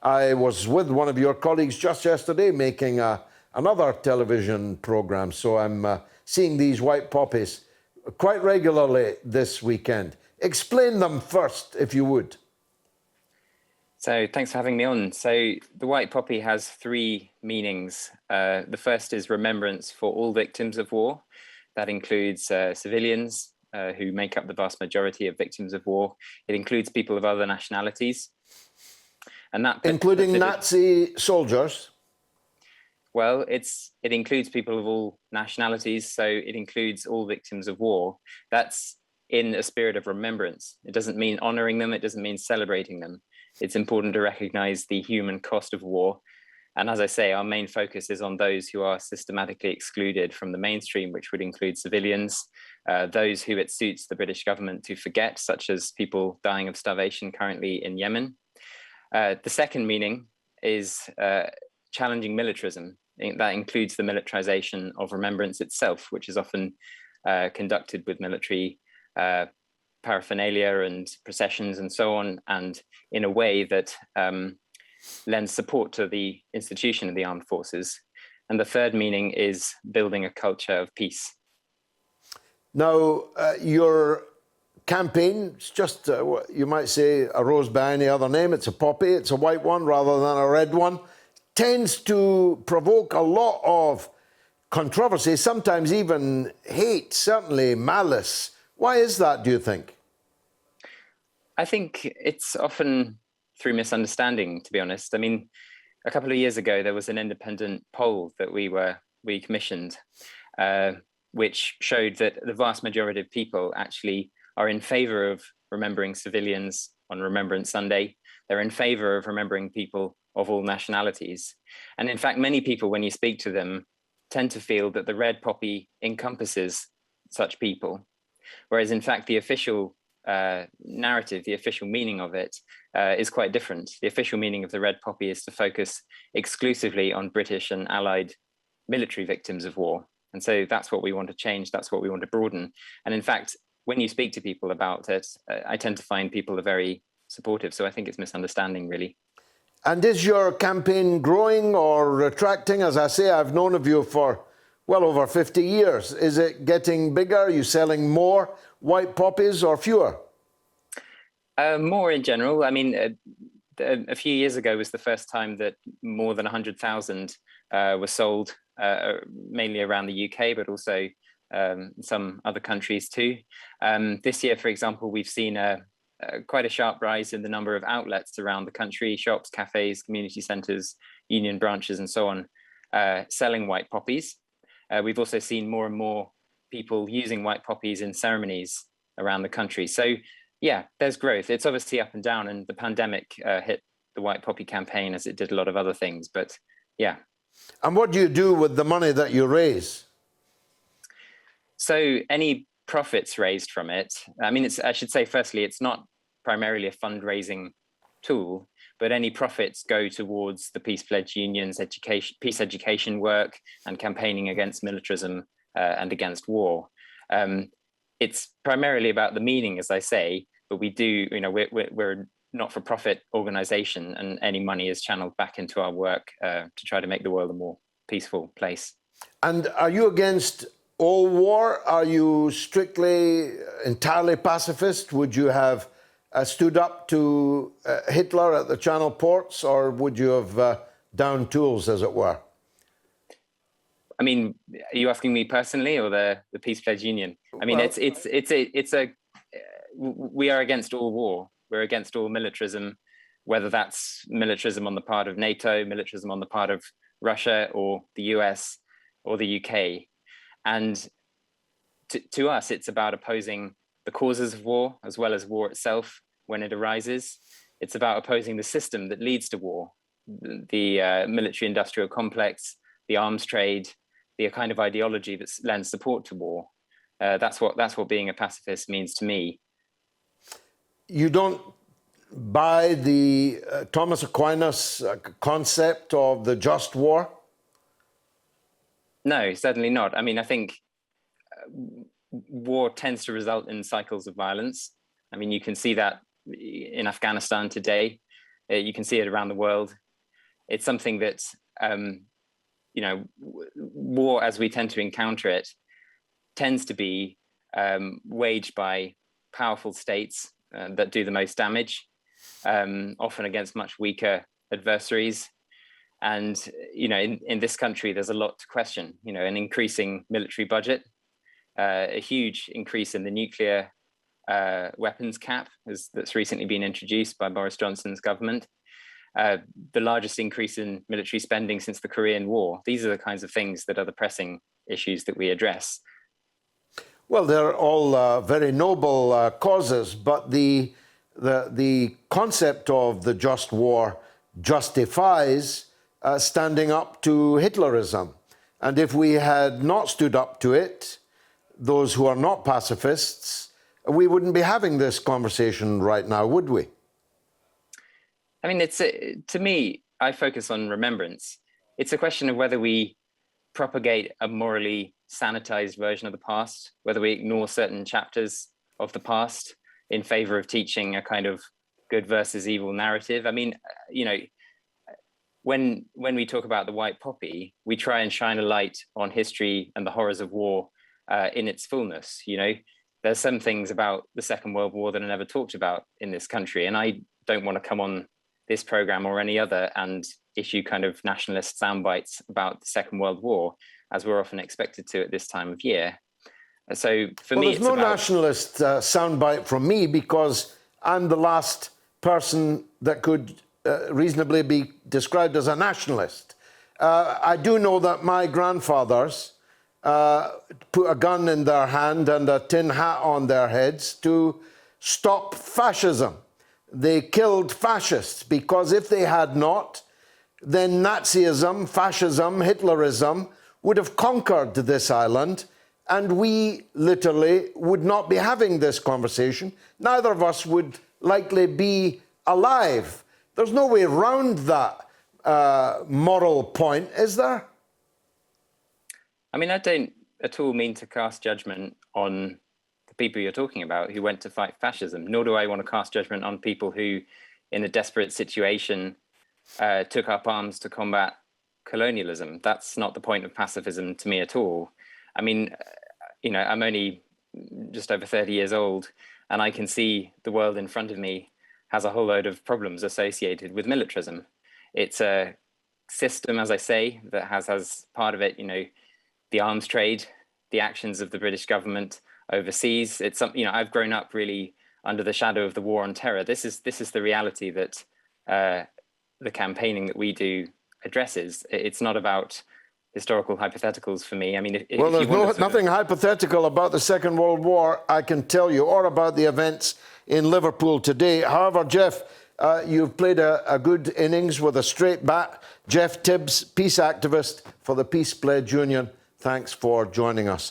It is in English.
I was with one of your colleagues just yesterday making another television program, so I'm seeing these white poppies quite regularly this weekend. Explain them first, if you would. So thanks for having me on. So the white poppy has three meanings. The first is remembrance for all victims of war. That includes civilians who make up the vast majority of victims of war. It includes people of other nationalities. And that including Nazi soldiers? Well, it includes people of all nationalities, so it includes all victims of war. That's in a spirit of remembrance. It doesn't mean honoring them, it doesn't mean celebrating them. It's important to recognize the human cost of war. And as I say, our main focus is on those who are systematically excluded from the mainstream, which would include civilians, those who it suits the British government to forget, such as people dying of starvation currently in Yemen. The second meaning is challenging militarism. That includes the militarization of remembrance itself, which is often conducted with military paraphernalia and processions and so on, and in a way that lends support to the institution of the armed forces. And the third meaning is building a culture of peace. Now, your campaign, it's just, you might say, a rose by any other name. It's a poppy, it's a white one rather than a red one. Tends to provoke a lot of controversy, sometimes even hate, certainly malice. Why is that, do you think? I think it's often through misunderstanding, to be honest. I mean, a couple of years ago, there was an independent poll that we commissioned, which showed that the vast majority of people actually are in favor of remembering civilians on Remembrance Sunday. They're in favor of remembering people of all nationalities. And in fact, many people, when you speak to them, tend to feel that the red poppy encompasses such people. Whereas in fact, the official narrative, the official meaning of it is quite different. The official meaning of the red poppy is to focus exclusively on British and Allied military victims of war. And so that's what we want to change. That's what we want to broaden. And in fact, when you speak to people about it, I tend to find people are very supportive. So I think it's misunderstanding, really. And is your campaign growing or retracting? As I say, I've known of you for well over 50 years. Is it getting bigger? Are you selling more white poppies or fewer? More in general. I mean, a few years ago was the first time that more than 100,000 were sold, mainly around the UK, but also some other countries too. This year, for example, we've seen quite a sharp rise in the number of outlets around the country, shops, cafes, community centres, union branches and so on, selling white poppies. We've also seen more and more people using white poppies in ceremonies around the country. So yeah, there's growth. It's obviously up and down, and the pandemic hit the white poppy campaign as it did a lot of other things, but yeah. And what do you do with the money that you raise? So any profits raised from it, I mean, I should say, firstly, it's not primarily a fundraising tool, but any profits go towards the Peace Pledge Union's peace education work and campaigning against militarism and against war. It's primarily about the meaning, as I say, but we do, you know, we're a not-for-profit organization, and any money is channeled back into our work to try to make the world a more peaceful place. And are you against all war? Are you strictly, entirely pacifist? Would you have stood up to Hitler at the Channel ports, or would you have downed tools, as it were? I mean, are you asking me personally or the Peace Pledge Union? I mean, well, we are against all war. We're against all militarism, whether that's militarism on the part of NATO, militarism on the part of Russia or the US or the UK. And to us, it's about opposing the causes of war as well as war itself when it arises. It's about opposing the system that leads to war, the military-industrial complex, the arms trade, the kind of ideology that lends support to war. That's what being a pacifist means to me. You don't buy the Thomas Aquinas concept of the just war? No, certainly not. I mean, I think war tends to result in cycles of violence. I mean, you can see that in Afghanistan today. You can see it around the world. It's something that, war as we tend to encounter it tends to be waged by powerful states that do the most damage, often against much weaker adversaries. And, in this country, there's a lot to question, an increasing military budget, a huge increase in the nuclear weapons cap that's recently been introduced by Boris Johnson's government, the largest increase in military spending since the Korean War. These are the kinds of things that are the pressing issues that we address. Well, they're all very noble causes, but the concept of the just war justifies standing up to Hitlerism. And if we had not stood up to it, those who are not pacifists, we wouldn't be having this conversation right now, would we? I mean, to me, I focus on remembrance. It's a question of whether we propagate a morally sanitized version of the past, whether we ignore certain chapters of the past in favor of teaching a kind of good versus evil narrative. I mean, when we talk about the white poppy, we try and shine a light on history and the horrors of war in its fullness. There's some things about the Second World War that are never talked about in this country, and I don't want to come on this program or any other and issue kind of nationalist sound bites about the Second World War, as we're often expected to at this time of year. So for me, there's no nationalist soundbite from me, because I'm the last person that could reasonably be described as a nationalist. I do know that my grandfathers put a gun in their hand and a tin hat on their heads to stop fascism. They killed fascists, because if they had not, then Nazism, fascism, Hitlerism would have conquered this island, and we literally would not be having this conversation. Neither of us would likely be alive. There's no way around that moral point, is there? I mean, I don't at all mean to cast judgment on the people you're talking about who went to fight fascism, nor do I want to cast judgment on people who, in a desperate situation, took up arms to combat colonialism. That's not the point of pacifism to me at all. I mean, I'm only just over 30 years old, and I can see the world in front of me has a whole load of problems associated with militarism. It's a system, as I say, that has as part of it, the arms trade, the actions of the British government overseas. It's something, I've grown up really under the shadow of the war on terror. This is the reality that the campaigning that we do addresses. It's not about historical hypotheticals for me. I mean, well, there's nothing hypothetical about the Second World War, I can tell you, or about the events in Liverpool today. However, Jeff, you've played a good innings with a straight bat. Jeff Tibbs, peace activist for the Peace Pledge Union, thanks for joining us.